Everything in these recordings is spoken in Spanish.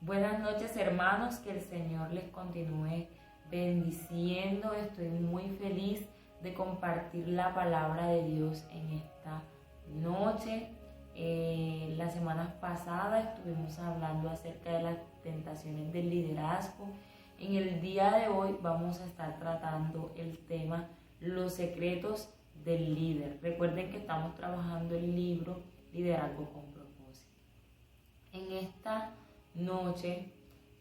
Buenas noches, hermanos, que el Señor les continúe bendiciendo. Estoy muy feliz de compartir la palabra de Dios en esta noche. Las semanas pasadas estuvimos hablando acerca de las tentaciones del liderazgo. En el día de hoy vamos a estar tratando el tema Los secretos del líder. Recuerden que estamos trabajando el libro Liderazgo con propósito. En esta noche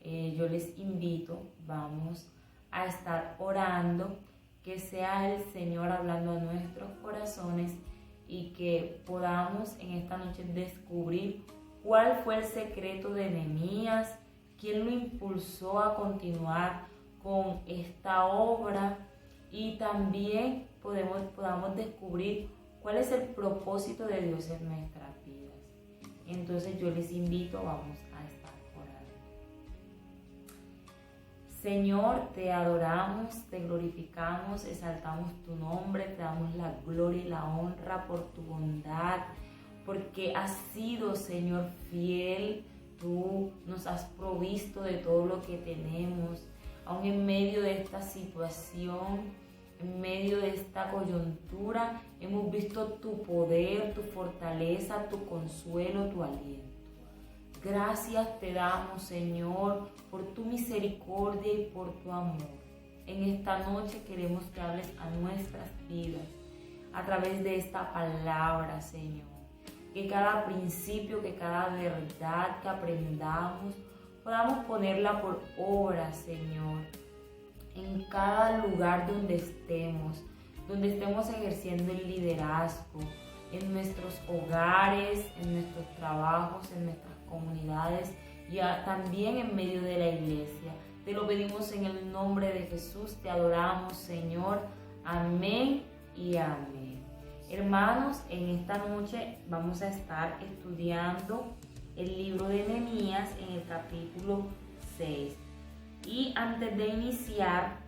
yo les invito, vamos a estar orando, que sea el Señor hablando a nuestros corazones y que podamos en esta noche descubrir cuál fue el secreto de Nehemías, quién lo impulsó a continuar con esta obra y también podamos descubrir cuál es el propósito de Dios en nuestras vidas. Entonces yo les invito, vamos a estar orando. Señor, te adoramos, te glorificamos, exaltamos tu nombre, te damos la gloria y la honra por tu bondad, porque has sido, Señor, fiel. Tú nos has provisto de todo lo que tenemos, aún en medio de esta situación, en medio de esta coyuntura, hemos visto tu poder, tu fortaleza, tu consuelo, tu aliento. Gracias te damos, Señor, por tu misericordia y por tu amor. En esta noche queremos que hables a nuestras vidas a través de esta palabra, Señor. Que cada principio, que cada verdad que aprendamos, podamos ponerla por obra, Señor. En cada lugar donde estemos ejerciendo el liderazgo, en nuestros hogares, en nuestros trabajos, en nuestras comunidades y también en medio de la iglesia. Te lo pedimos en el nombre de Jesús, te adoramos, Señor. Amén y amén. Hermanos, en esta noche vamos a estar estudiando el libro de Nehemías en el capítulo 6. Y antes de iniciar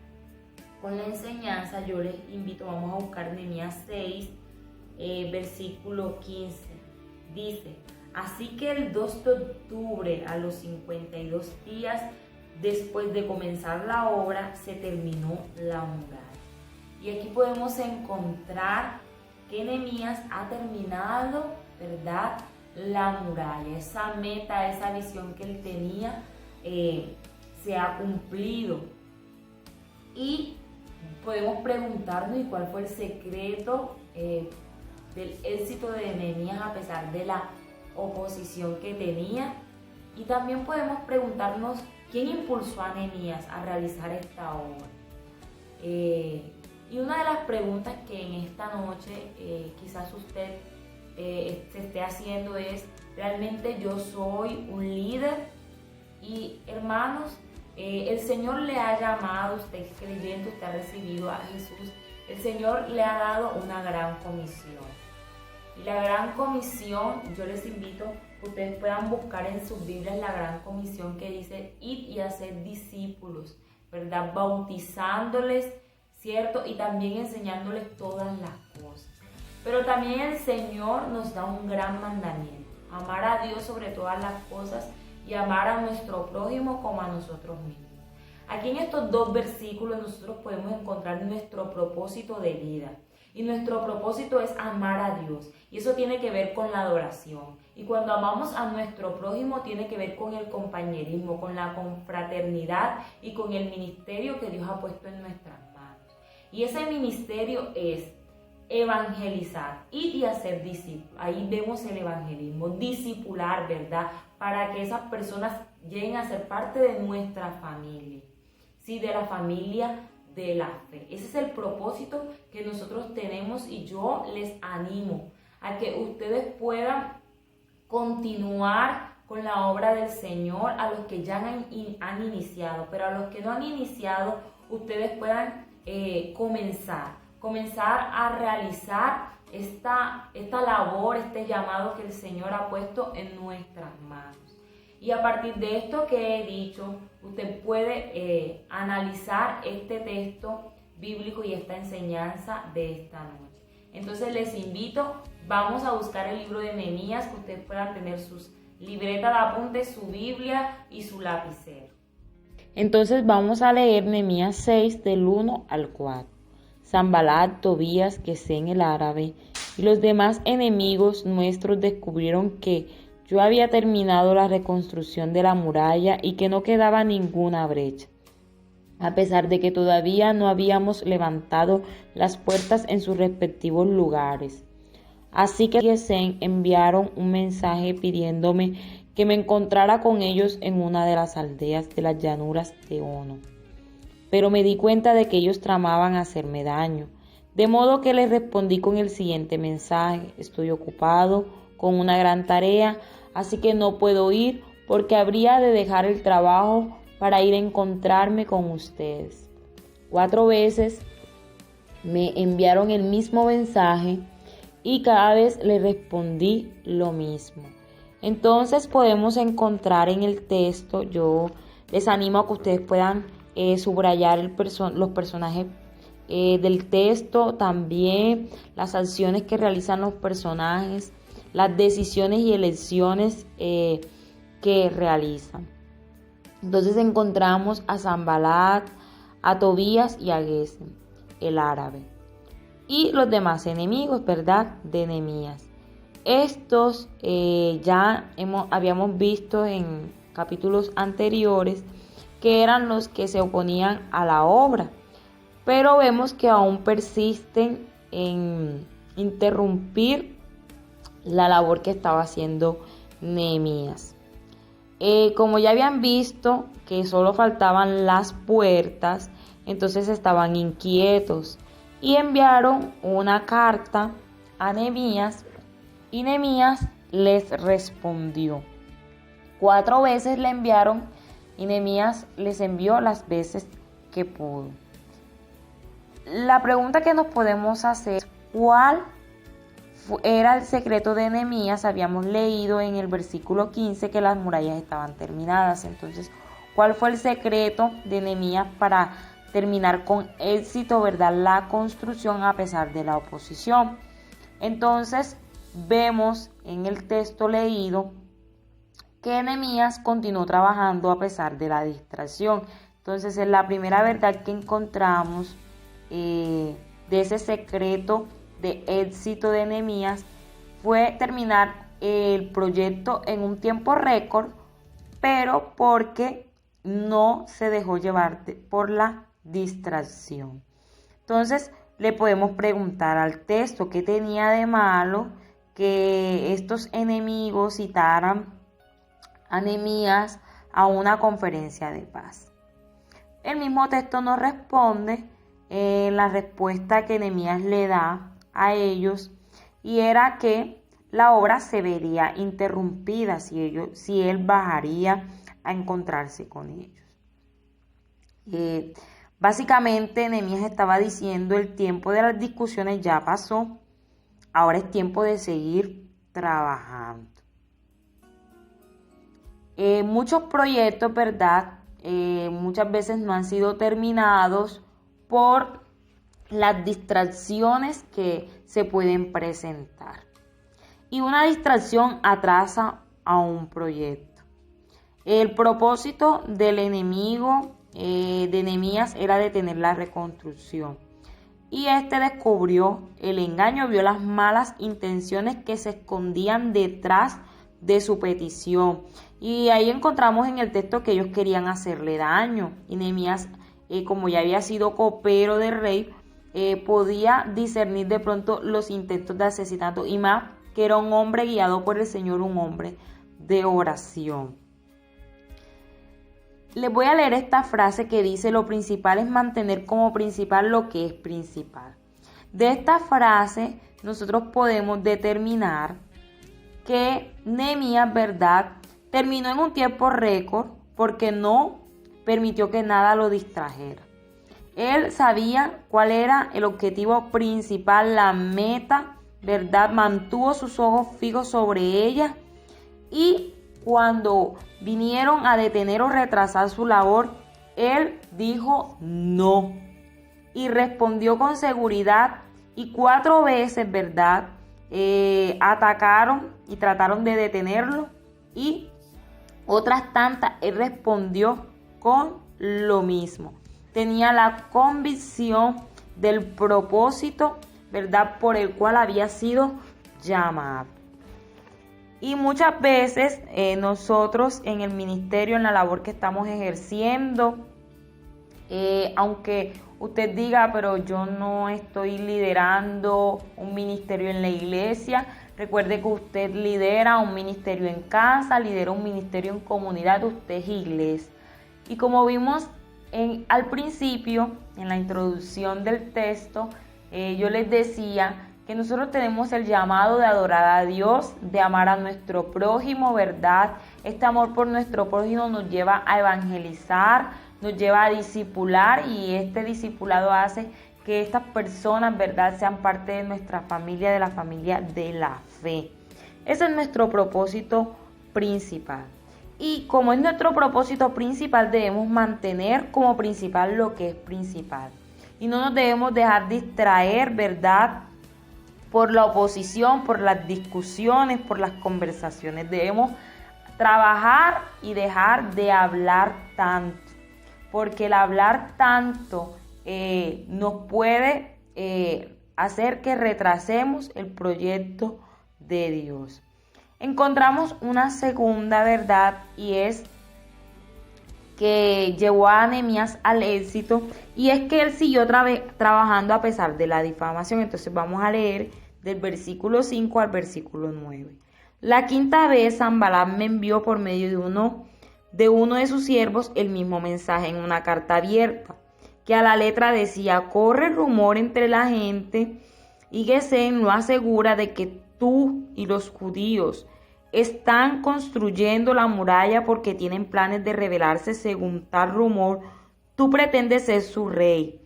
con la enseñanza, yo les invito, vamos a buscar Nehemías 6, versículo 15. Dice: así que el 2 de octubre, a los 52 días después de comenzar la obra, se terminó la muralla. Y aquí podemos encontrar que Nehemías ha terminado, ¿verdad?, la muralla. Esa meta, esa visión que él tenía, se ha cumplido. Y podemos preguntarnos, ¿y cuál fue el secreto del éxito de Nehemías a pesar de la oposición que tenía? Y también podemos preguntarnos, ¿quién impulsó a Nehemías a realizar esta obra? Y una de las preguntas que en esta noche quizás usted se esté haciendo es, ¿realmente yo soy un líder? Y hermanos, el Señor le ha llamado, usted es creyente, usted ha recibido a Jesús, el Señor le ha dado una gran comisión. Y la gran comisión, yo les invito a que ustedes puedan buscar en sus Biblias la gran comisión que dice: id y hacer discípulos, ¿verdad? Bautizándoles, ¿cierto? Y también enseñándoles todas las cosas. Pero también el Señor nos da un gran mandamiento: amar a Dios sobre todas las cosas y amar a nuestro prójimo como a nosotros mismos. Aquí en estos dos versículos nosotros podemos encontrar nuestro propósito de vida. Y nuestro propósito es amar a Dios. Y eso tiene que ver con la adoración. Y cuando amamos a nuestro prójimo tiene que ver con el compañerismo, con la confraternidad y con el ministerio que Dios ha puesto en nuestras manos. Y ese ministerio es evangelizar, ir y hacer discípulos. Ahí vemos el evangelismo, discipular, ¿verdad? Para que esas personas lleguen a ser parte de nuestra familia, ¿sí? De la familia de la fe. Ese es el propósito que nosotros tenemos y yo les animo a que ustedes puedan continuar con la obra del Señor, a los que ya han iniciado, pero a los que no han iniciado, ustedes puedan comenzar a realizar esta labor, este llamado que el Señor ha puesto en nuestras manos. Y a partir de esto que he dicho, usted puede analizar este texto bíblico y esta enseñanza de esta noche. Entonces les invito, vamos a buscar el libro de Nehemías, que ustedes puedan tener sus libreta de apuntes, su Biblia y su lapicero. Entonces vamos a leer Nehemías 6 del 1 al 4. Sanbalat, Tobías, Gesem el árabe y los demás enemigos nuestros descubrieron que yo había terminado la reconstrucción de la muralla y que no quedaba ninguna brecha, a pesar de que todavía no habíamos levantado las puertas en sus respectivos lugares. Así que Gesem enviaron un mensaje pidiéndome que me encontrara con ellos en una de las aldeas de las llanuras de Ono. Pero me di cuenta de que ellos tramaban hacerme daño, de modo que les respondí con el siguiente mensaje: estoy ocupado con una gran tarea, así que no puedo ir porque habría de dejar el trabajo para ir a encontrarme con ustedes. 4 veces me enviaron el mismo mensaje y cada vez les respondí lo mismo. Entonces podemos encontrar en el texto, yo les animo a que ustedes puedan subrayar los personajes del texto, también las acciones que realizan los personajes, las decisiones y elecciones que realizan. Entonces encontramos a Sanbalat, a Tobías y a Gesem, el árabe, y los demás enemigos, ¿verdad?, de Nehemías. Estos habíamos visto en capítulos anteriores que eran los que se oponían a la obra, pero vemos que aún persisten en interrumpir la labor que estaba haciendo Nehemías. Como ya habían visto que solo faltaban las puertas, entonces estaban inquietos y enviaron una carta a Nehemías y Nehemías les respondió. 4 veces le enviaron y Nehemías les envió las veces que pudo. La pregunta que nos podemos hacer es: ¿cuál era el secreto de Nehemías? Habíamos leído en el versículo 15 que las murallas estaban terminadas. Entonces, ¿cuál fue el secreto de Nehemías para terminar con éxito, ¿verdad?, la construcción a pesar de la oposición? Entonces, vemos en el texto leído que Nehemías continuó trabajando a pesar de la distracción. Entonces, es la primera verdad que encontramos de ese secreto de éxito de Nehemías, fue terminar el proyecto en un tiempo récord, pero porque no se dejó llevar por la distracción. Entonces, le podemos preguntar al texto qué tenía de malo que estos enemigos citaran a Nehemías a una conferencia de paz. El mismo texto nos responde la respuesta que Nehemías le da a ellos, y era que la obra se vería interrumpida si él bajaría a encontrarse con ellos. Básicamente Nehemías estaba diciendo: el tiempo de las discusiones ya pasó, ahora es tiempo de seguir trabajando. Muchos proyectos, ¿verdad?, muchas veces no han sido terminados por las distracciones que se pueden presentar. Y una distracción atrasa a un proyecto. El propósito del enemigo de Nehemías era detener la reconstrucción. Y este descubrió el engaño, vio las malas intenciones que se escondían detrás de su petición. Y ahí encontramos en el texto que ellos querían hacerle daño. Y Nehemías, como ya había sido copero del rey, podía discernir de pronto los intentos de asesinato, y más que era un hombre guiado por el Señor, un hombre de oración. Les voy a leer esta frase que dice: lo principal es mantener como principal lo que es principal. De esta frase nosotros podemos determinar que Nehemías, ¿verdad?, terminó en un tiempo récord porque no permitió que nada lo distrajera. Él sabía cuál era el objetivo principal, la meta, ¿verdad? Mantuvo sus ojos fijos sobre ella, y cuando vinieron a detener o retrasar su labor, él dijo no y respondió con seguridad, y 4 veces, ¿verdad?, atacaron y trataron de detenerlo, Y otras tantas, él respondió con lo mismo. Tenía la convicción del propósito, ¿verdad?, por el cual había sido llamado. Y muchas veces nosotros en el ministerio, en la labor que estamos ejerciendo, aunque usted diga, pero yo no estoy liderando un ministerio en la iglesia, recuerde que usted lidera un ministerio en casa, lidera un ministerio en comunidad, usted es iglesia. Y como vimos al principio, en la introducción del texto, yo les decía que nosotros tenemos el llamado de adorar a Dios, de amar a nuestro prójimo, ¿verdad? Este amor por nuestro prójimo nos lleva a evangelizar, nos lleva a discipular, y este discipulado hace que estas personas, ¿verdad?, sean parte de nuestra familia, de la familia de la fe. Ese es nuestro propósito principal. Y como es nuestro propósito principal, debemos mantener como principal lo que es principal. Y no nos debemos dejar distraer, ¿verdad?, por la oposición, por las discusiones, por las conversaciones. Debemos trabajar y dejar de hablar tanto, porque el hablar tanto nos puede hacer que retrasemos el proyecto de Dios. Encontramos una segunda verdad, y es que llevó a Nehemías al éxito, y es que él siguió trabajando a pesar de la difamación. Entonces vamos a leer del versículo 5 al versículo 9. La quinta vez Sanbalat me envió por medio de uno de sus siervos el mismo mensaje en una carta abierta, que a la letra decía: corre rumor entre la gente y Gesem no asegura de que tú y los judíos están construyendo la muralla porque tienen planes de rebelarse. Según tal rumor, tú pretendes ser su rey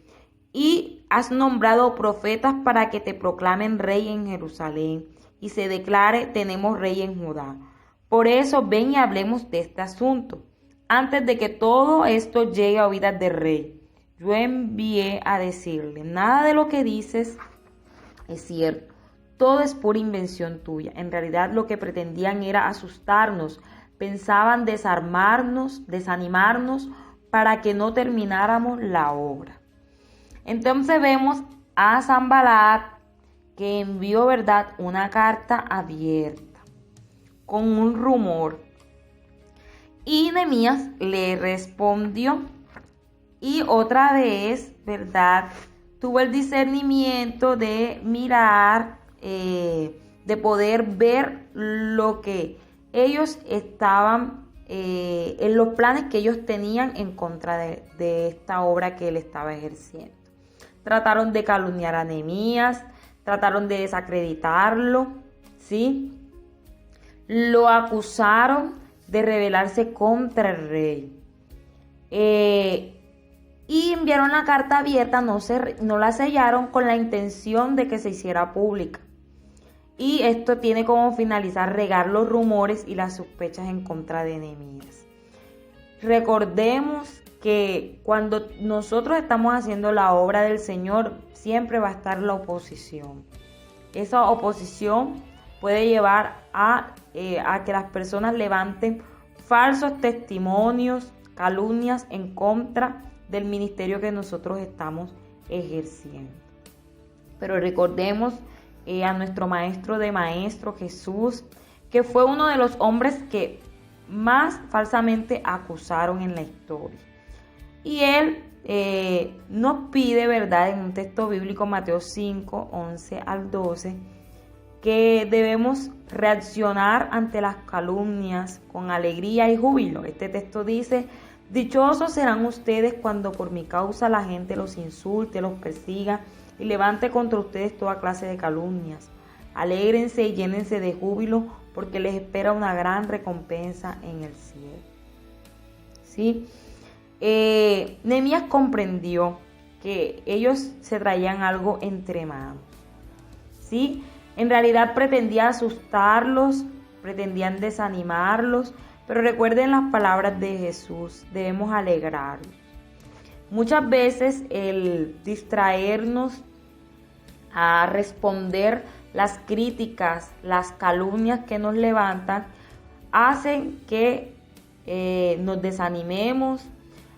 y has nombrado profetas para que te proclamen rey en Jerusalén y se declare: tenemos rey en Judá. Por eso ven y hablemos de este asunto, antes de que todo esto llegue a oídas del rey. Yo envié a decirle: nada de lo que dices es cierto. Todo es pura invención tuya. En realidad lo que pretendían era asustarnos. Pensaban desarmarnos, desanimarnos para que no termináramos la obra. Entonces vemos a Sanbalat que envió, ¿verdad?, una carta abierta con un rumor. Y Nehemías le respondió, y otra vez, ¿verdad?, tuvo el discernimiento de mirar, de poder ver lo que ellos estaban, en los planes que ellos tenían en contra de esta obra que él estaba ejerciendo. Trataron de calumniar a Nehemías, trataron de desacreditarlo, ¿sí? Lo acusaron de rebelarse contra el rey. Y enviaron la carta abierta, no la sellaron con la intención de que se hiciera pública. Y esto tiene como finalizar regar los rumores y las sospechas en contra de Nehemías. Recordemos que cuando nosotros estamos haciendo la obra del Señor, siempre va a estar la oposición. Esa oposición puede llevar a que las personas levanten falsos testimonios, calumnias en contra del ministerio que nosotros estamos ejerciendo. Pero recordemos a nuestro maestro de maestros, Jesús, que fue uno de los hombres que más falsamente acusaron en la historia. Y él nos pide, ¿verdad?, en un texto bíblico, Mateo 5, 11 al 12, que debemos reaccionar ante las calumnias con alegría y júbilo. Este texto dice: dichosos serán ustedes cuando por mi causa la gente los insulte, los persiga y levante contra ustedes toda clase de calumnias. Alégrense y llénense de júbilo, porque les espera una gran recompensa en el cielo. ¿Sí? Nehemías comprendió que ellos se traían algo entre manos. ¿Sí? En realidad pretendía asustarlos, pretendían desanimarlos, pero recuerden las palabras de Jesús: debemos alegrarnos. Muchas veces el distraernos a responder las críticas, las calumnias que nos levantan, hacen que nos desanimemos,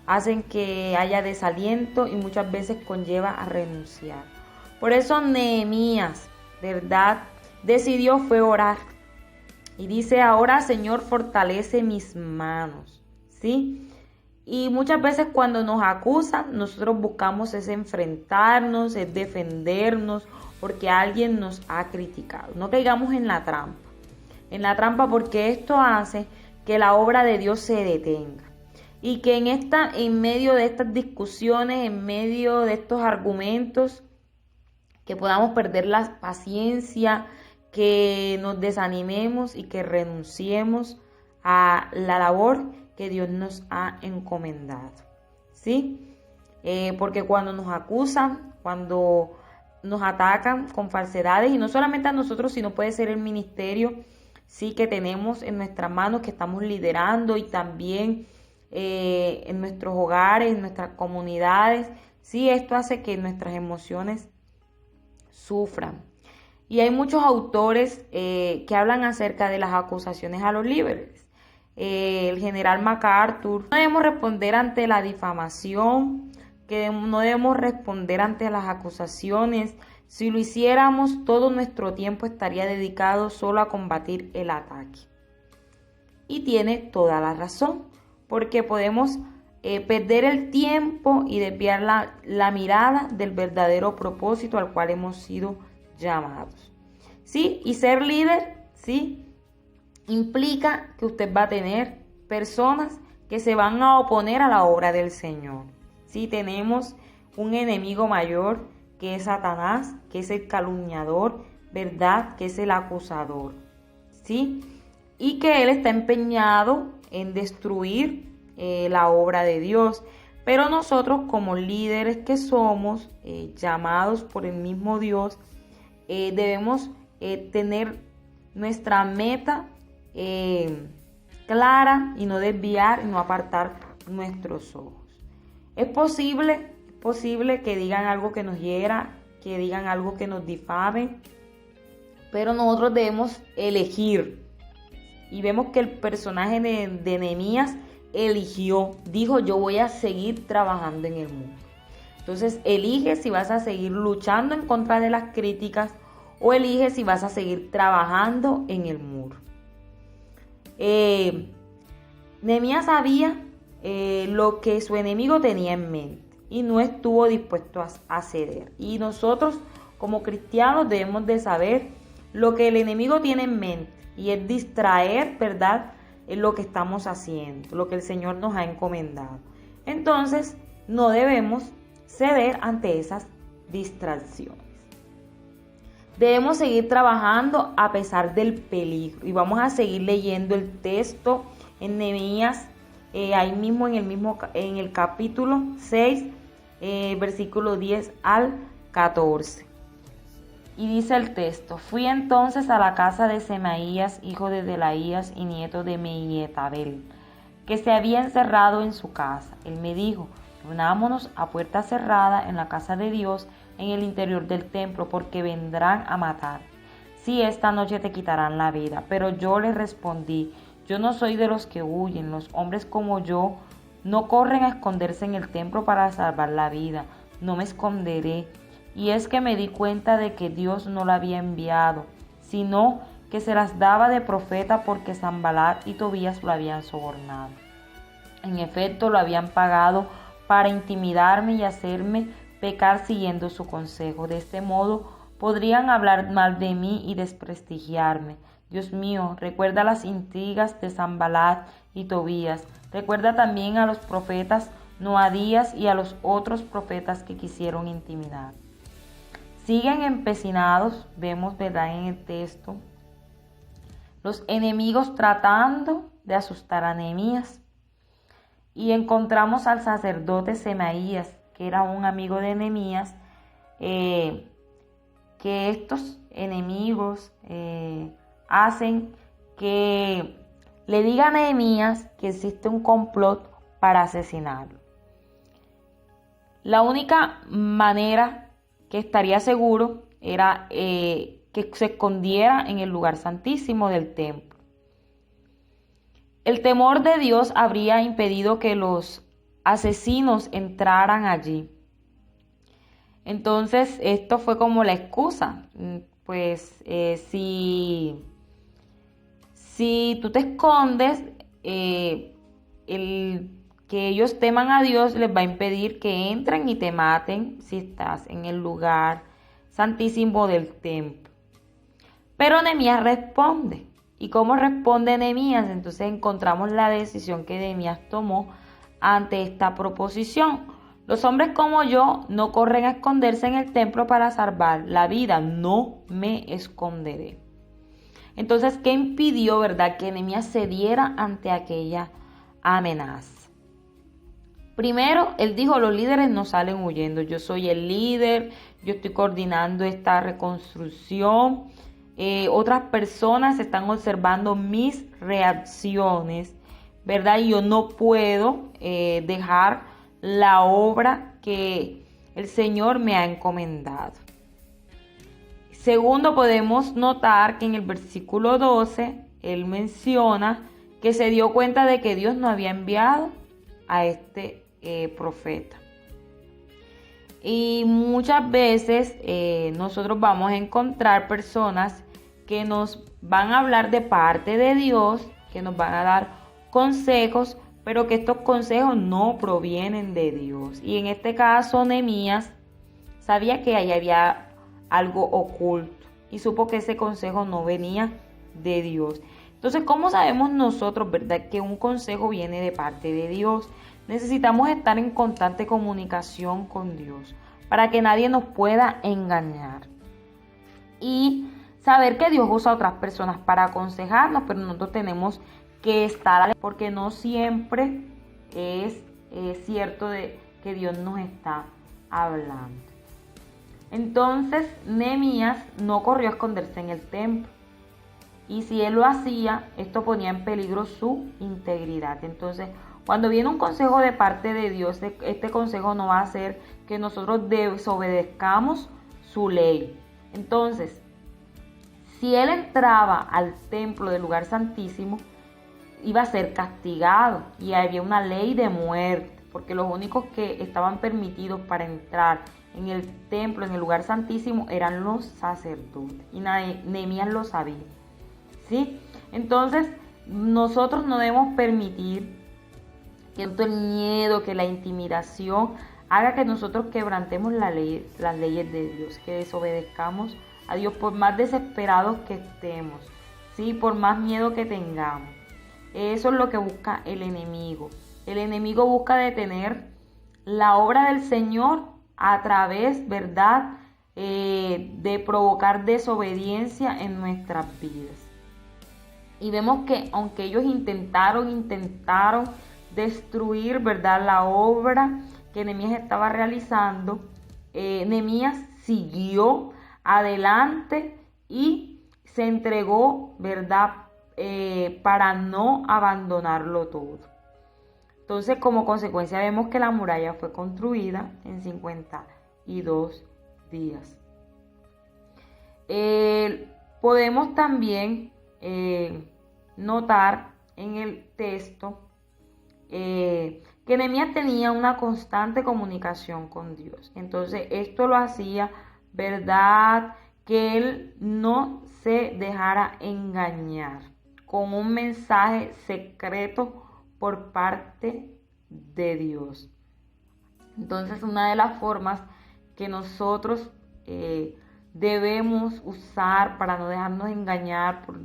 hacen que haya desaliento y muchas veces conlleva a renunciar. Por eso Nehemías, ¿verdad?, decidió fue orar. Y dice, ahora Señor, fortalece mis manos, ¿sí? Y muchas veces cuando nos acusan, nosotros buscamos es enfrentarnos, es defendernos, porque alguien nos ha criticado. No caigamos en la trampa porque esto hace que la obra de Dios se detenga. Y que en medio de estas discusiones, en medio de estos argumentos, que podamos perder la paciencia, que nos desanimemos y que renunciemos a la labor que Dios nos ha encomendado, ¿sí? Porque cuando nos acusan, cuando nos atacan con falsedades, y no solamente a nosotros, sino puede ser el ministerio, sí, que tenemos en nuestras manos, que estamos liderando, y también en nuestros hogares, en nuestras comunidades, sí, esto hace que nuestras emociones sufran. Y hay muchos autores que hablan acerca de las acusaciones a los líderes. El general MacArthur, no debemos responder ante la difamación, que no debemos responder ante las acusaciones. Si lo hiciéramos, todo nuestro tiempo estaría dedicado solo a combatir el ataque. Y tiene toda la razón, porque podemos perder el tiempo y desviar la mirada del verdadero propósito al cual hemos sido llamados. ¿Sí? Y ser líder, ¿sí?, implica que usted va a tener personas que se van a oponer a la obra del Señor. ¿Sí? Tenemos un enemigo mayor que es Satanás, que es el calumniador, ¿verdad?, que es el acusador, ¿sí? Y que él está empeñado en destruir la obra de Dios. Pero nosotros, como líderes que somos, llamados por el mismo Dios, debemos tener nuestra meta clara y no desviar y no apartar nuestros ojos. Es posible que digan algo que nos hiera, que digan algo que nos difame, pero nosotros debemos elegir. Y vemos que el personaje de Nehemías dijo, yo voy a seguir trabajando en el mundo. Entonces elige si vas a seguir luchando en contra de las críticas o elige si vas a seguir trabajando en el muro. Nehemías sabía lo que su enemigo tenía en mente y no estuvo dispuesto a ceder. Y nosotros como cristianos debemos de saber lo que el enemigo tiene en mente y es distraer, ¿verdad?, en lo que estamos haciendo, lo que el Señor nos ha encomendado. Entonces no debemos ceder ante esas distracciones. Debemos seguir trabajando a pesar del peligro. Y vamos a seguir leyendo el texto en Nehemías, ahí mismo en el capítulo 6, versículo 10 al 14. Y dice el texto, fui entonces a la casa de Semaías, hijo de Delaías y nieto de Mehetabel, que se había encerrado en su casa. Él me dijo, reunámonos a puerta cerrada en la casa de Dios, en el interior del templo, porque vendrán a matar. Sí, esta noche te quitarán la vida. Pero yo les respondí, yo no soy de los que huyen. Los hombres como yo no corren a esconderse en el templo para salvar la vida. No me esconderé. Y es que me di cuenta de que Dios no la había enviado, sino que se las daba de profeta porque Sanbalat y Tobías lo habían sobornado. En efecto, lo habían pagado para intimidarme y hacerme pecar siguiendo su consejo. De este modo podrían hablar mal de mí y desprestigiarme. Dios mío, recuerda las intrigas de Sanbalat y Tobías. Recuerda también a los profetas Noadías y a los otros profetas que quisieron intimidar. Siguen empecinados, vemos, ¿verdad?, en el texto, los enemigos tratando de asustar a Nehemías. Y encontramos al sacerdote Semaías, que era un amigo de Nehemías, que estos enemigos hacen que le diga a Nehemías que existe un complot para asesinarlo. La única manera que estaría seguro era que se escondiera en el lugar santísimo del templo. El temor de Dios habría impedido que los asesinos entraran allí. Entonces, esto fue como la excusa. Pues si tú te escondes, el que ellos teman a Dios les va a impedir que entren y te maten si estás en el lugar santísimo del templo. Pero Nehemías responde. ¿Y cómo responde Nehemías? Entonces encontramos la decisión que Nehemías tomó ante esta proposición. Los hombres como yo no corren a esconderse en el templo para salvar la vida, no me esconderé. Entonces, ¿qué impidió, verdad, que Nehemías cediera ante aquella amenaza? Primero, él dijo, los líderes no salen huyendo, yo soy el líder, yo estoy coordinando esta reconstrucción, otras personas están observando mis reacciones, ¿verdad? Y yo no puedo dejar la obra que el Señor me ha encomendado. Segundo, podemos notar que en el versículo 12, él menciona que se dio cuenta de que Dios no había enviado a este profeta. Y muchas veces nosotros vamos a encontrar personas que nos van a hablar de parte de Dios, que nos van a dar consejos, pero que estos consejos no provienen de Dios. Y en este caso, Nehemías sabía que ahí había algo oculto y supo que ese consejo no venía de Dios. Entonces, ¿cómo sabemos nosotros, verdad, que un consejo viene de parte de Dios? Necesitamos estar en constante comunicación con Dios para que nadie nos pueda engañar. Y saber que Dios usa a otras personas para aconsejarnos, pero nosotros tenemos que estar, porque no siempre es cierto de que Dios nos está hablando. Entonces, Nehemías no corrió a esconderse en el templo. Y si él lo hacía, esto ponía en peligro su integridad. Entonces, cuando viene un consejo de parte de Dios, este consejo no va a hacer que nosotros desobedezcamos su ley. Entonces, si él entraba al templo del lugar santísimo, iba a ser castigado y había una ley de muerte, porque los únicos que estaban permitidos para entrar en el templo, en el lugar santísimo, eran los sacerdotes. Y Nehemías lo sabía, ¿sí? Entonces, nosotros no debemos permitir que el miedo, que la intimidación haga que nosotros quebrantemos las leyes de Dios, que desobedezcamos a Dios por más desesperados que estemos, ¿sí? Por más miedo que tengamos. Eso es lo que busca el enemigo. El enemigo busca detener la obra del Señor a través, ¿verdad?, de provocar desobediencia en nuestras vidas. Y vemos que aunque ellos intentaron destruir, ¿verdad?, la obra que Nehemías estaba realizando, Nehemías siguió adelante y se entregó, ¿verdad?, para no abandonarlo todo. Entonces, como consecuencia, vemos que la muralla fue construida en 52 días. Podemos también notar en el texto que Nehemías tenía una constante comunicación con Dios. Entonces, esto lo hacía, ¿verdad?, que él no se dejara engañar con un mensaje secreto por parte de Dios. Entonces, una de las formas que nosotros debemos usar para no dejarnos engañar por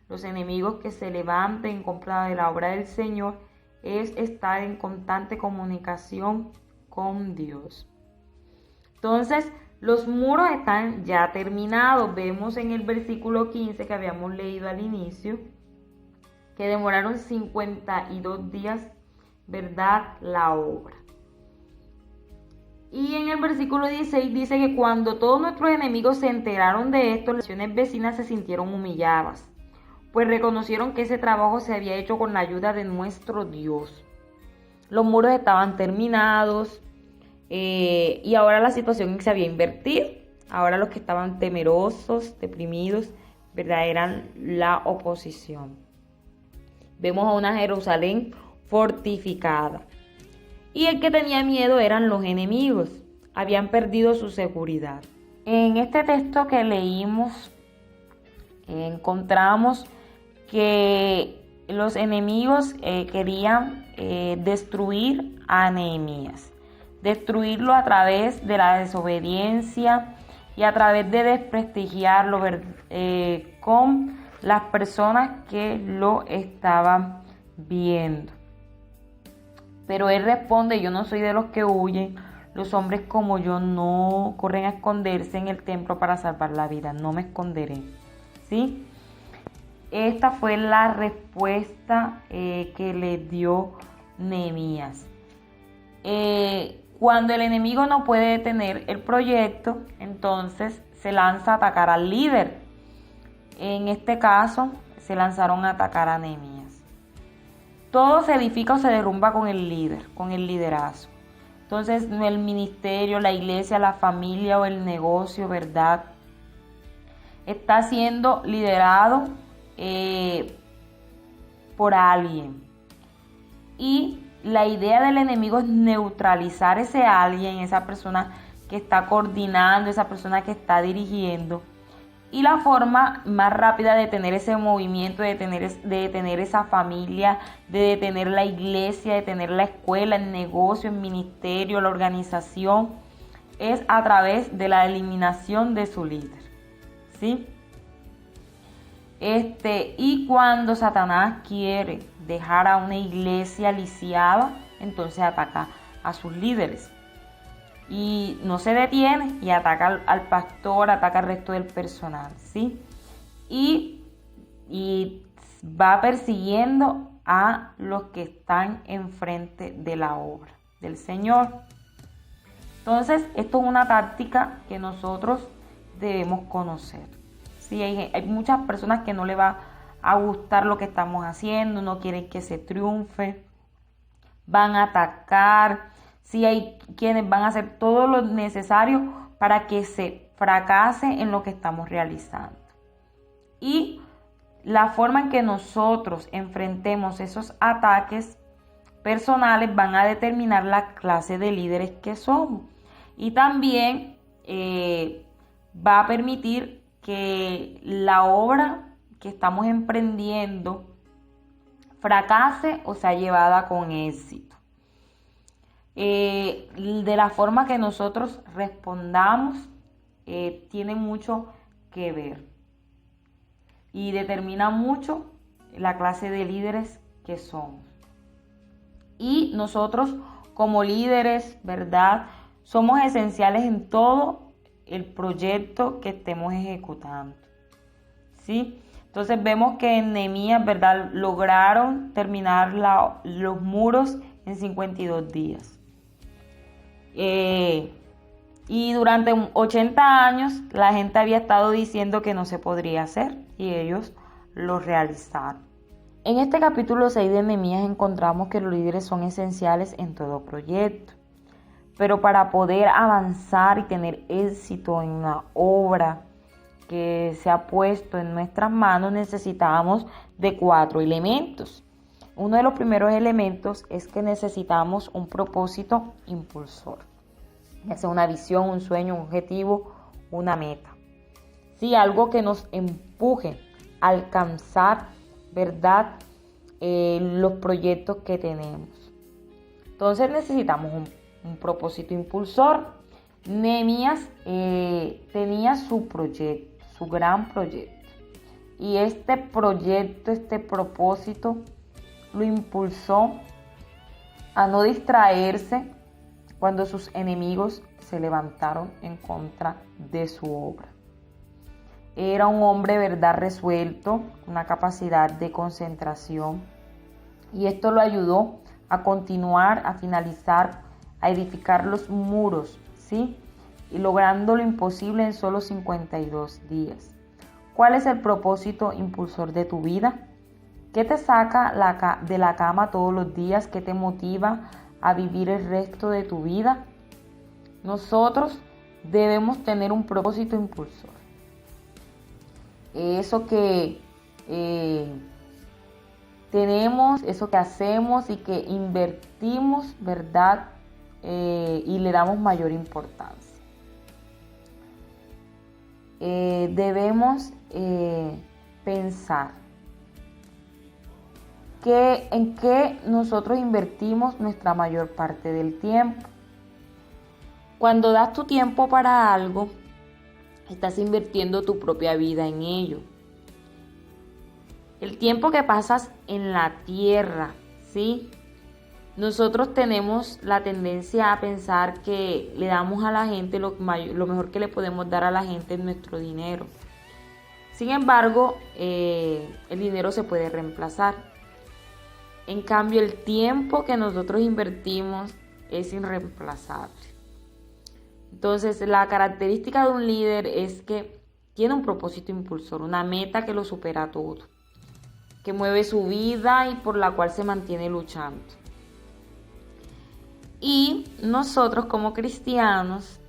los enemigos que se levanten en contra de la obra del Señor es estar en constante comunicación con Dios. Entonces, los muros están ya terminados. Vemos en el versículo 15 que habíamos leído al inicio que demoraron 52 días, ¿verdad?, la obra. Y en el versículo 16 dice que cuando todos nuestros enemigos se enteraron de esto, las naciones vecinas se sintieron humilladas, pues reconocieron que ese trabajo se había hecho con la ayuda de nuestro Dios. Los muros estaban terminados y ahora la situación se había invertido. Ahora los que estaban temerosos, deprimidos, ¿verdad?, eran la oposición. Vemos a una Jerusalén fortificada. Y el que tenía miedo eran los enemigos. Habían perdido su seguridad. En este texto que leímos, encontramos que los enemigos querían destruir a Nehemías. Destruirlo a través de la desobediencia y a través de desprestigiarlo con las personas que lo estaban viendo. Pero él responde: yo no soy de los que huyen. Los hombres como yo no corren a esconderse en el templo para salvar la vida. No me esconderé. ¿Sí? Esta fue la respuesta que le dio Nehemías. Cuando el enemigo no puede detener el proyecto, entonces se lanza a atacar al líder. En este caso, se lanzaron a atacar a Nehemías. Todo se edifica o se derrumba con el líder, con el liderazgo. Entonces, el ministerio, la iglesia, la familia o el negocio, ¿verdad?, está siendo liderado por alguien. Y la idea del enemigo es neutralizar ese alguien, esa persona que está coordinando, esa persona que está dirigiendo. Y la forma más rápida de detener ese movimiento, de detener esa familia, de detener la iglesia, de detener la escuela, el negocio, el ministerio, la organización, es a través de la eliminación de su líder. ¿Sí? Y cuando Satanás quiere dejar a una iglesia lisiada, entonces ataca a sus líderes. Y no se detiene y ataca al pastor, ataca al resto del personal, ¿sí? Y va persiguiendo a los que están enfrente de la obra del Señor. Entonces, esto es una táctica que nosotros debemos conocer. Sí, hay muchas personas que no les va a gustar lo que estamos haciendo, no quieren que se triunfe, van a atacar. Sí, hay quienes van a hacer todo lo necesario para que se fracase en lo que estamos realizando. Y la forma en que nosotros enfrentemos esos ataques personales van a determinar la clase de líderes que somos. Y también va a permitir que la obra que estamos emprendiendo fracase o sea llevada con éxito. De la forma que nosotros respondamos tiene mucho que ver y determina mucho la clase de líderes que somos. Y nosotros como líderes, ¿verdad?, somos esenciales en todo el proyecto que estemos ejecutando. ¿Sí? Entonces vemos que en Nehemías, ¿verdad?, lograron terminar los muros en 52 días. Y durante 80 años la gente había estado diciendo que no se podría hacer y ellos lo realizaron. En este capítulo 6 de Nehemías encontramos que los líderes son esenciales en todo proyecto. Pero para poder avanzar y tener éxito en una obra que se ha puesto en nuestras manos, necesitamos de 4 elementos. Uno de los primeros elementos es que necesitamos un propósito impulsor, ya sea una visión, un sueño, un objetivo, una meta. Sí, algo que nos empuje a alcanzar, ¿verdad?, los proyectos que tenemos. Entonces necesitamos un propósito impulsor. Nehemías tenía su proyecto, su gran proyecto. Y este proyecto, este propósito, lo impulsó a no distraerse cuando sus enemigos se levantaron en contra de su obra. Era un hombre, ¿verdad?, resuelto, una capacidad de concentración. Y esto lo ayudó a continuar, a finalizar, a edificar los muros, ¿sí?, y logrando lo imposible en solo 52 días. ¿Cuál es el propósito impulsor de tu vida? ¿Qué te saca de la cama todos los días? ¿Qué te motiva a vivir el resto de tu vida? Nosotros debemos tener un propósito impulsor. Eso que tenemos, eso que hacemos y que invertimos, ¿verdad? Y le damos mayor importancia. Debemos pensar en qué nosotros invertimos nuestra mayor parte del tiempo. Cuando das tu tiempo para algo, estás invirtiendo tu propia vida en ello. El tiempo que pasas en la tierra, ¿sí? Nosotros tenemos la tendencia a pensar que le damos a la gente lo mejor que le podemos dar a la gente es nuestro dinero. Sin embargo, el dinero se puede reemplazar. En cambio, el tiempo que nosotros invertimos es irreemplazable. Entonces, la característica de un líder es que tiene un propósito impulsor, una meta que lo supera todo, que mueve su vida y por la cual se mantiene luchando. Y nosotros como cristianos,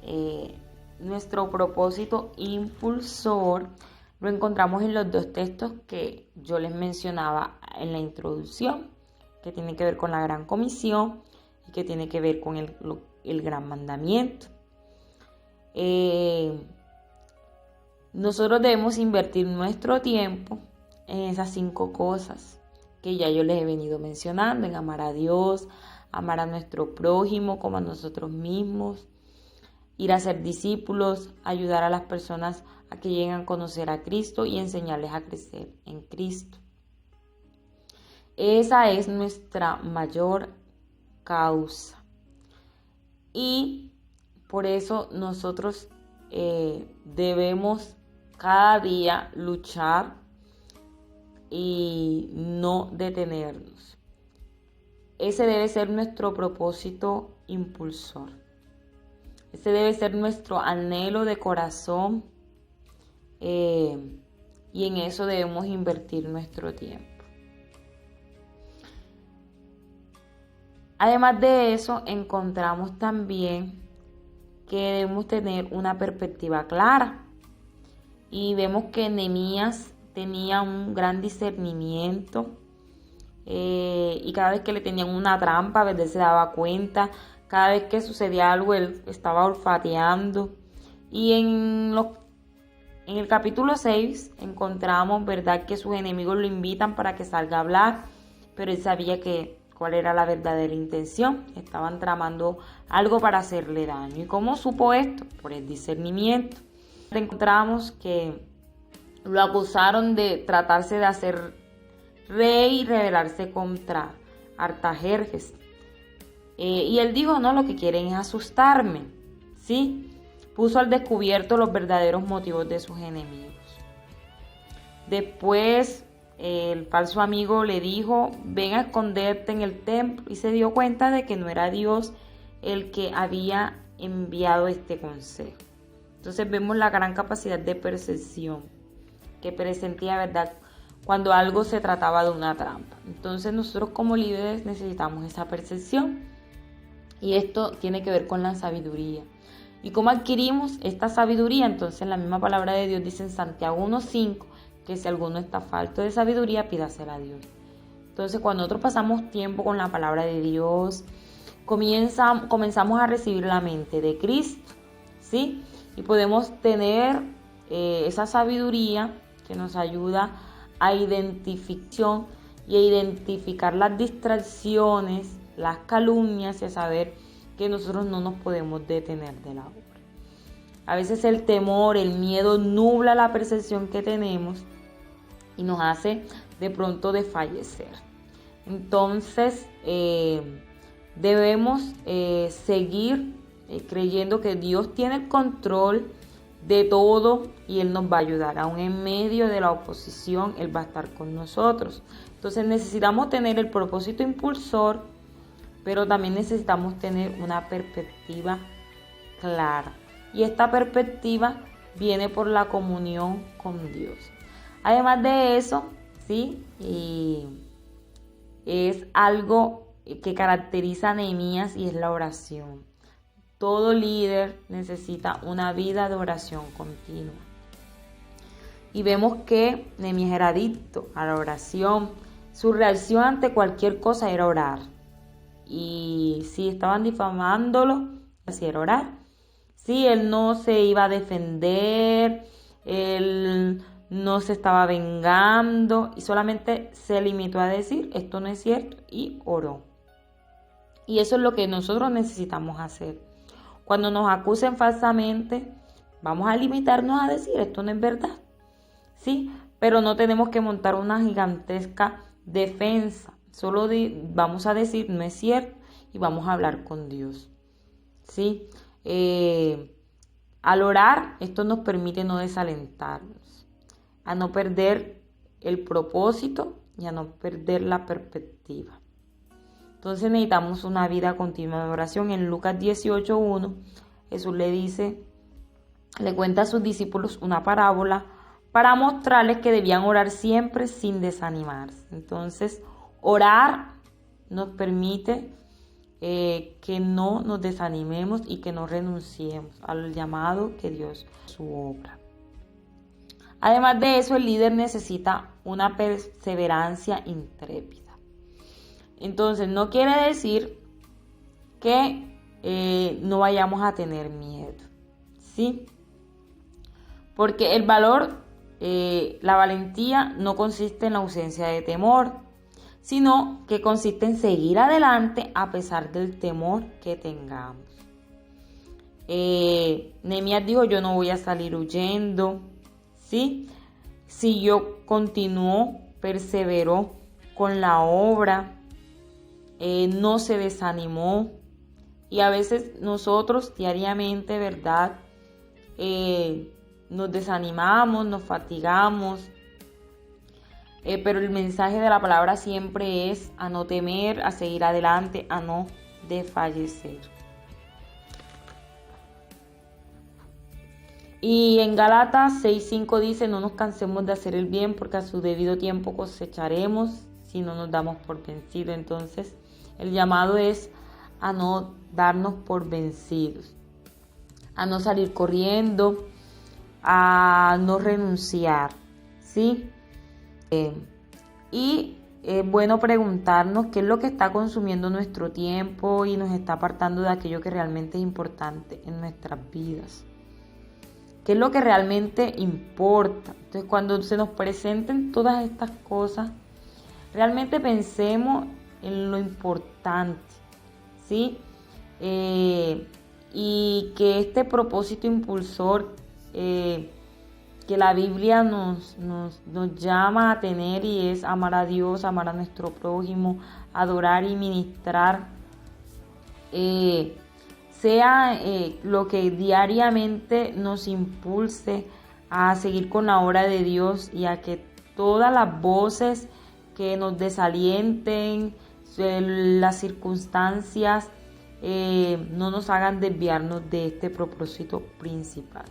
nuestro propósito impulsor lo encontramos en los dos textos que yo les mencionaba en la introducción, que tiene que ver con la gran comisión y que tiene que ver con el gran mandamiento. Nosotros debemos invertir nuestro tiempo en esas 5 cosas que ya yo les he venido mencionando, en amar a Dios, amar a nuestro prójimo como a nosotros mismos, ir a ser discípulos, ayudar a las personas a que lleguen a conocer a Cristo y enseñarles a crecer en Cristo. Esa es nuestra mayor causa. Y por eso nosotros debemos cada día luchar y no detenernos. Ese debe ser nuestro propósito impulsor. Ese debe ser nuestro anhelo de corazón y en eso debemos invertir nuestro tiempo. Además de eso, encontramos también que debemos tener una perspectiva clara. Y vemos que Nehemías tenía un gran discernimiento y cada vez que le tenían una trampa, él se daba cuenta. Cada vez que sucedía algo, él estaba olfateando. Y en el capítulo 6 encontramos, ¿verdad?, que sus enemigos lo invitan para que salga a hablar, pero él sabía cuál era la verdadera intención. Estaban tramando algo para hacerle daño. ¿Y cómo supo esto? Por el discernimiento. Encontramos que lo acusaron de tratarse de hacer rey y rebelarse contra Artajerjes. Y él dijo, no, lo que quieren es asustarme, ¿sí? Puso al descubierto los verdaderos motivos de sus enemigos. Después el falso amigo le dijo, ven a esconderte en el templo, y se dio cuenta de que no era Dios el que había enviado este consejo. Entonces vemos la gran capacidad de percepción que presentía, ¿verdad?, cuando algo se trataba de una trampa. Entonces nosotros como líderes necesitamos esa percepción y esto tiene que ver con la sabiduría. ¿Y cómo adquirimos esta sabiduría? Entonces la misma palabra de Dios dice en Santiago 1:5 que si alguno está falto de sabiduría, pídasela a Dios. Entonces cuando nosotros pasamos tiempo con la palabra de Dios, comenzamos a recibir la mente de Cristo, ¿sí? Y podemos tener esa sabiduría que nos ayuda a identificar las distracciones, las calumnias y a saber que nosotros no nos podemos detener de la obra. A veces el temor, el miedo nubla la percepción que tenemos y nos hace de pronto desfallecer. Entonces debemos seguir creyendo que Dios tiene el control de todo y Él nos va a ayudar. Aún en medio de la oposición, Él va a estar con nosotros. Entonces necesitamos tener el propósito impulsor, pero también necesitamos tener una perspectiva clara. Y esta perspectiva viene por la comunión con Dios. Además de eso, ¿sí? Y es algo que caracteriza a Nehemías y es la oración. Todo líder necesita una vida de oración continua. Y vemos que Nehemías era adicto a la oración. su reacción ante cualquier cosa era orar. Y si estaban difamándolo, así era orar. Sí, él no se iba a defender, él no se estaba vengando y solamente se limitó a decir esto no es cierto y oró. Y eso es lo que nosotros necesitamos hacer. Cuando nos acusen falsamente, vamos a limitarnos a decir esto no es verdad. Sí, pero no tenemos que montar una gigantesca defensa. Solo vamos a decir no es cierto y vamos a hablar con Dios. ¿Sí? Al orar, esto nos permite no desalentarnos, a no perder el propósito y a no perder la perspectiva. Entonces necesitamos una vida continua de oración. En Lucas 18:1, Jesús le cuenta a sus discípulos una parábola para mostrarles que debían orar siempre sin desanimarse. Entonces, orar nos permite que no nos desanimemos y que no renunciemos al llamado que Dios su obra. Además de eso, el líder necesita una perseverancia intrépida. Entonces, no quiere decir que no vayamos a tener miedo, ¿sí? Porque el valor, la valentía no consiste en la ausencia de temor, sino que consiste en seguir adelante a pesar del temor que tengamos. Nehemías dijo, yo no voy a salir huyendo, ¿sí? Siguió, continuó, perseveró con la obra, no se desanimó. Y a veces nosotros diariamente, ¿verdad? Nos desanimamos, nos fatigamos, pero el mensaje de la palabra siempre es a no temer, a seguir adelante, a no desfallecer. Y en Gálatas 6:5 dice, no nos cansemos de hacer el bien porque a su debido tiempo cosecharemos si no nos damos por vencidos. Entonces el llamado es a no darnos por vencidos, a no salir corriendo, a no renunciar, ¿sí? Y es bueno preguntarnos qué es lo que está consumiendo nuestro tiempo y nos está apartando de aquello que realmente es importante en nuestras vidas. ¿Qué es lo que realmente importa? Entonces, cuando se nos presenten todas estas cosas, realmente pensemos en lo importante, ¿sí? Y que este propósito impulsor que la Biblia nos llama a tener y es amar a Dios, amar a nuestro prójimo, adorar y ministrar, sea lo que diariamente nos impulse a seguir con la obra de Dios y a que todas las voces que nos desalienten, las circunstancias, no nos hagan desviarnos de este propósito principal.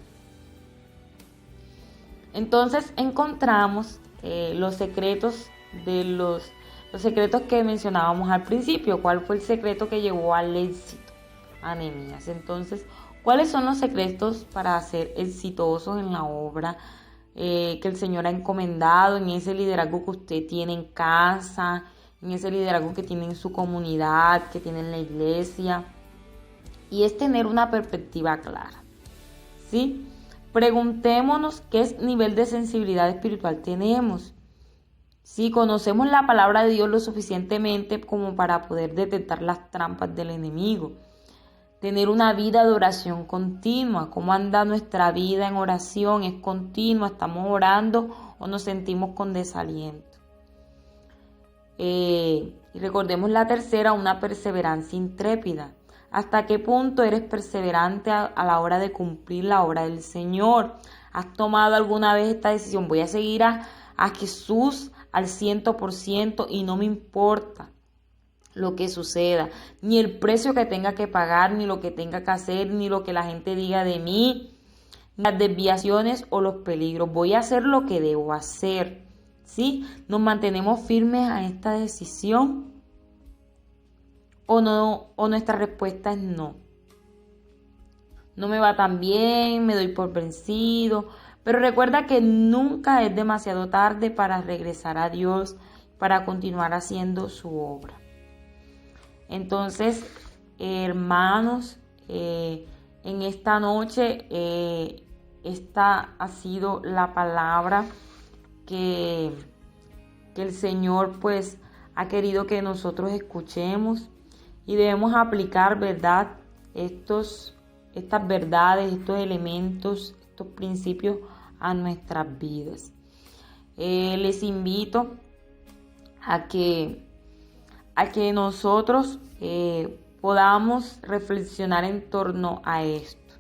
Entonces encontramos los secretos los secretos que mencionábamos al principio. ¿Cuál fue el secreto que llevó al éxito a Nehemías? Entonces, ¿cuáles son los secretos para ser exitosos en la obra que el Señor ha encomendado, en ese liderazgo que usted tiene en casa, en ese liderazgo que tiene en su comunidad, que tiene en la iglesia? Y es tener una perspectiva clara, ¿sí? Preguntémonos qué nivel de sensibilidad espiritual tenemos. Si conocemos la palabra de Dios lo suficientemente como para poder detectar las trampas del enemigo. Tener una vida de oración continua. ¿Cómo anda nuestra vida en oración? ¿Es continua? ¿Estamos orando o nos sentimos con desaliento? Y recordemos la tercera, una perseverancia intrépida. ¿Hasta qué punto eres perseverante a la hora de cumplir la obra del Señor? ¿Has tomado alguna vez esta decisión? Voy a seguir a Jesús al 100% y no me importa lo que suceda, ni el precio que tenga que pagar, ni lo que tenga que hacer, ni lo que la gente diga de mí, ni las desviaciones o los peligros. Voy a hacer lo que debo hacer, ¿sí? ¿Nos mantenemos firmes a esta decisión? ¿O no? ¿O nuestra respuesta es no? No me va tan bien, me doy por vencido. Pero recuerda que nunca es demasiado tarde para regresar a Dios, para continuar haciendo su obra. Entonces, hermanos, en esta noche, esta ha sido la palabra que el Señor pues ha querido que nosotros escuchemos y debemos aplicar, ¿verdad?, estas verdades, estos elementos, estos principios a nuestras vidas. Les invito a que nosotros podamos reflexionar en torno a esto.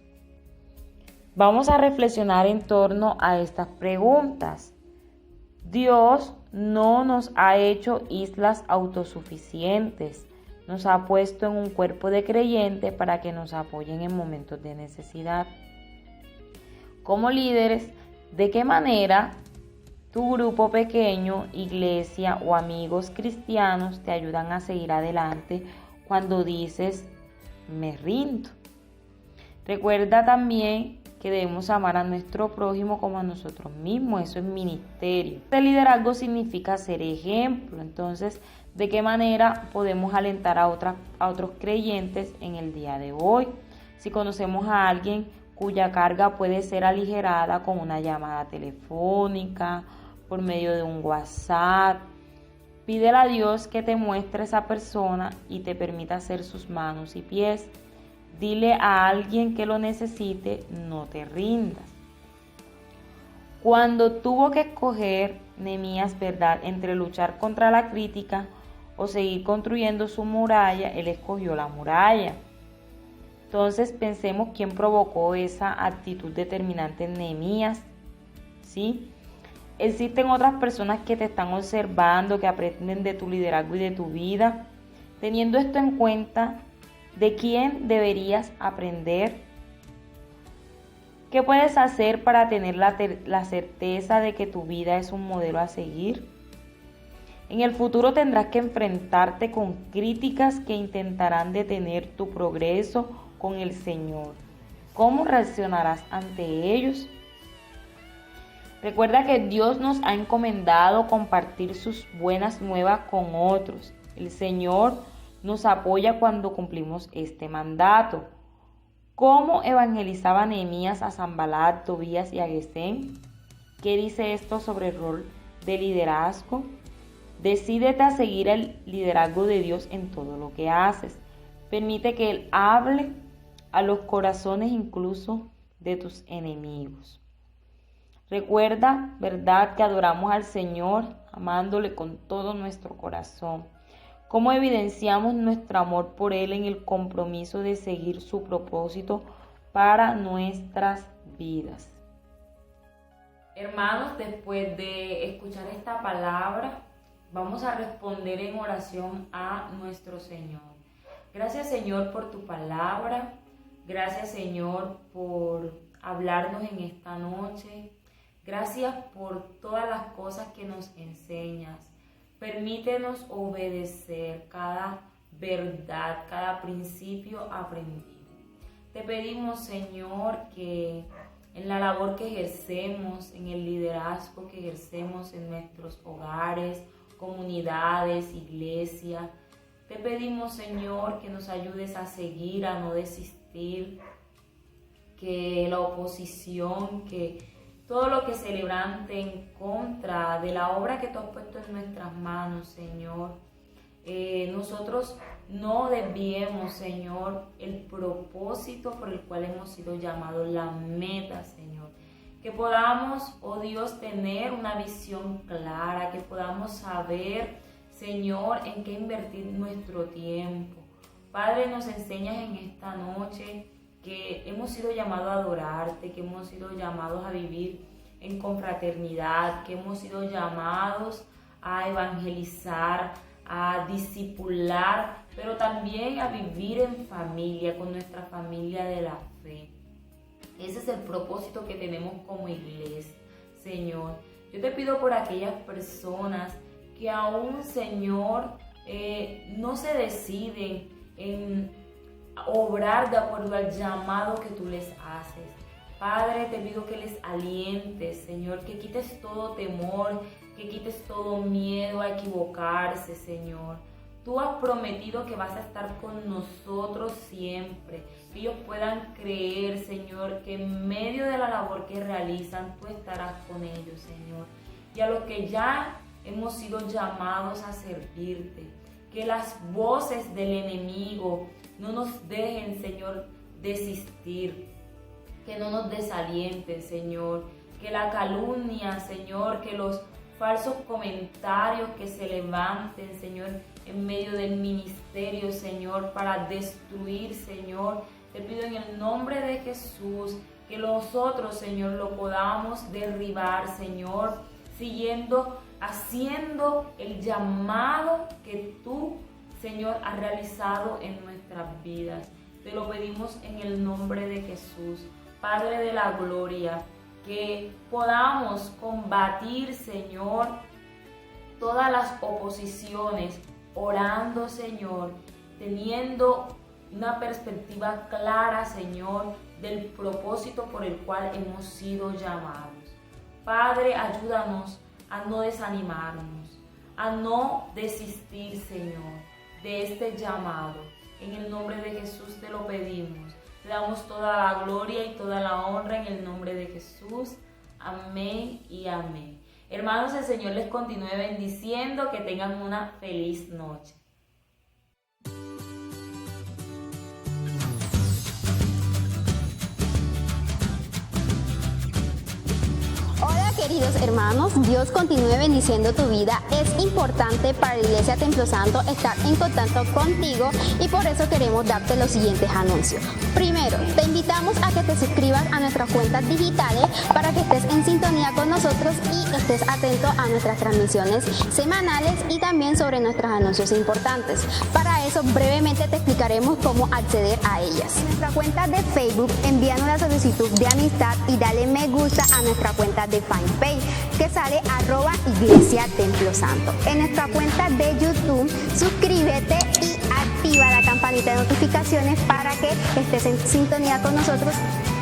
Vamos a reflexionar en torno a estas preguntas. Dios no nos ha hecho islas autosuficientes. Nos ha puesto en un cuerpo de creyentes para que nos apoyen en momentos de necesidad. Como líderes, ¿de qué manera tu grupo pequeño, iglesia o amigos cristianos te ayudan a seguir adelante cuando dices, me rindo? Recuerda también que debemos amar a nuestro prójimo como a nosotros mismos. Eso es ministerio. Este liderazgo significa ser ejemplo. Entonces, ¿de qué manera podemos alentar a otros creyentes en el día de hoy? Si conocemos a alguien cuya carga puede ser aligerada con una llamada telefónica, por medio de un WhatsApp, pídele a Dios que te muestre esa persona y te permita ser sus manos y pies. Dile a alguien que lo necesite, no te rindas. Cuando tuvo que escoger Nehemías, ¿verdad?, entre luchar contra la crítica o seguir construyendo su muralla, él escogió la muralla. Entonces pensemos quién provocó esa actitud determinante en Nehemías, ¿sí? Existen otras personas que te están observando, que aprenden de tu liderazgo y de tu vida. Teniendo esto en cuenta, ¿de quién deberías aprender? ¿Qué puedes hacer para tener la certeza de que tu vida es un modelo a seguir? En el futuro tendrás que enfrentarte con críticas que intentarán detener tu progreso con el Señor. ¿Cómo reaccionarás ante ellos? Recuerda que Dios nos ha encomendado compartir sus buenas nuevas con otros. El Señor nos apoya cuando cumplimos este mandato. ¿Cómo evangelizaba Nehemías a Sanbalat, Tobías y a Gesem? ¿Qué dice esto sobre el rol de liderazgo? Decídete a seguir el liderazgo de Dios en todo lo que haces. Permite que Él hable a los corazones incluso de tus enemigos. Recuerda, ¿verdad?, que adoramos al Señor amándole con todo nuestro corazón. ¿Cómo evidenciamos nuestro amor por Él en el compromiso de seguir su propósito para nuestras vidas? Hermanos, después de escuchar esta palabra, vamos a responder en oración a nuestro Señor. Gracias, Señor, por tu palabra. Gracias, Señor, por hablarnos en esta noche. Gracias por todas las cosas que nos enseñas. Permítenos obedecer cada verdad, cada principio aprendido. Te pedimos, Señor, que en la labor que ejercemos, en el liderazgo que ejercemos en nuestros hogares, comunidades, iglesia, te pedimos, Señor, que nos ayudes a seguir, a no desistir, que la oposición, que todo lo que se levante en contra de la obra que tú has puesto en nuestras manos, Señor, nosotros no desviemos, Señor, el propósito por el cual hemos sido llamados, la meta, Señor. Que podamos, oh Dios, tener una visión clara, que podamos saber, Señor, en qué invertir nuestro tiempo. Padre, nos enseñas en esta noche que hemos sido llamados a adorarte, que hemos sido llamados a vivir en confraternidad, que hemos sido llamados a evangelizar, a discipular, pero también a vivir en familia, con nuestra familia de la fe. Ese es el propósito que tenemos como iglesia, Señor. Yo te pido por aquellas personas que aún, Señor, no se deciden en obrar de acuerdo al llamado que tú les haces. Padre, te pido que les alientes, Señor, que quites todo temor, que quites todo miedo a equivocarse, Señor. Tú has prometido que vas a estar con nosotros siempre, que ellos puedan creer, Señor, que en medio de la labor que realizan, tú estarás con ellos, Señor. Y a los que ya hemos sido llamados a servirte, que las voces del enemigo no nos dejen, Señor, desistir, que no nos desalienten, Señor, que la calumnia, Señor, que los falsos comentarios que se levanten, Señor, en medio del ministerio, Señor, para destruir, Señor, te pido en el nombre de Jesús que nosotros, Señor, lo podamos derribar, Señor, haciendo el llamado que tú, Señor, has realizado en nuestras vidas. Te lo pedimos en el nombre de Jesús. Padre de la gloria, que podamos combatir, Señor, todas las oposiciones, orando, Señor, teniendo una perspectiva clara, Señor, del propósito por el cual hemos sido llamados. Padre, ayúdanos a no desanimarnos, a no desistir, Señor, de este llamado. En el nombre de Jesús te lo pedimos. Te damos toda la gloria y toda la honra en el nombre de Jesús. Amén y amén. Hermanos, el Señor les continúe bendiciendo, que tengan una feliz noche. Queridos hermanos, Dios continúe bendiciendo tu vida. Es importante para la Iglesia Templo Santo estar en contacto contigo y por eso queremos darte los siguientes anuncios. Primero, te invitamos a que te suscribas a nuestras cuentas digitales para que estés en sintonía con nosotros y estés atento a nuestras transmisiones semanales y también sobre nuestros anuncios importantes. Para eso, brevemente te explicaremos cómo acceder a ellas. En nuestra cuenta de Facebook, envíanos la solicitud de amistad y dale me gusta a nuestra cuenta de fanpage que sale @Iglesia Templo Santo. En nuestra cuenta de YouTube, suscríbete y activa la campanita de notificaciones para que estés en sintonía con nosotros.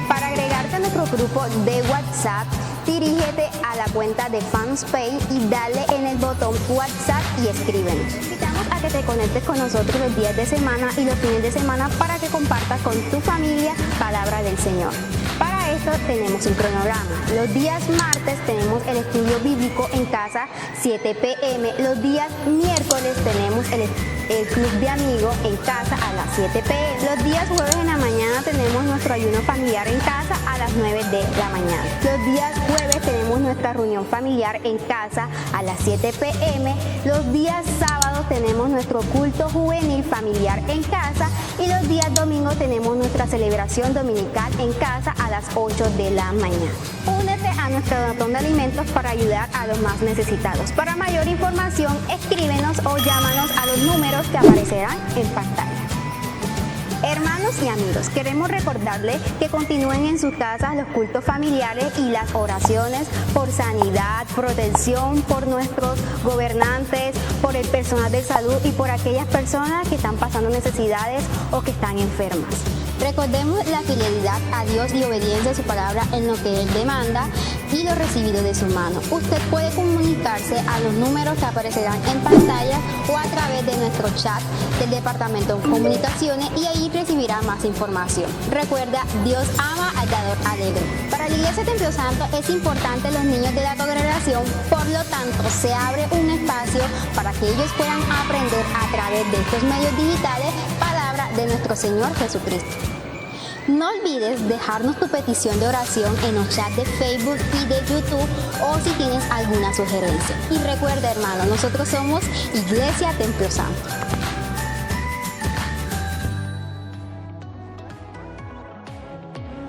Para agregarte a nuestro grupo de WhatsApp, dirígete a la cuenta de FansPay y dale en el botón WhatsApp y escríbenos. Te invitamos a que te conectes con nosotros los días de semana y los fines de semana para que compartas con tu familia palabra del Señor. Para esto tenemos un cronograma. Los días martes tenemos el estudio bíblico en casa, 7 p.m. Los días miércoles tenemos el club de amigos en casa a las 7 p.m. Los días jueves en la mañana tenemos nuestro ayuno familiar en casa a las 9 de la mañana. Los días jueves tenemos nuestra reunión familiar en casa a las 7 p.m. Los días sábados tenemos nuestro culto juvenil familiar en casa y los días domingos tenemos nuestra celebración dominical en casa a las 8 de la mañana. Únete a nuestro donatón de alimentos para ayudar a los más necesitados. Para mayor información, escríbenos o llámanos a los números que aparecerán en pantalla. Hermanos y amigos, queremos recordarles que continúen en sus casas los cultos familiares y las oraciones por sanidad, protección, por nuestros gobernantes, por el personal de salud y por aquellas personas que están pasando necesidades o que están enfermas. Recordemos la fidelidad a Dios y obediencia a su palabra en lo que Él demanda y lo recibido de su mano. Usted puede comunicarse a los números que aparecerán en pantalla o a través de nuestro chat del Departamento de Comunicaciones y ahí recibirá más información. Recuerda, Dios ama al dador alegre. Para la Iglesia Templo Santo es importante los niños de la congregación, por lo tanto se abre un espacio para que ellos puedan aprender a través de estos medios digitales palabra de nuestro Señor Jesucristo. No olvides dejarnos tu petición de oración en los chats de Facebook y de YouTube o si tienes alguna sugerencia. Y recuerda, hermano, nosotros somos Iglesia Templo Santo.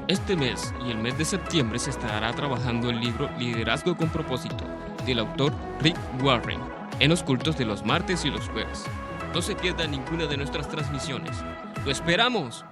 Este mes y el mes de septiembre se estará trabajando el libro Liderazgo con Propósito, del autor Rick Warren, en los cultos de los martes y los jueves. No se pierda ninguna de nuestras transmisiones. ¡Lo esperamos!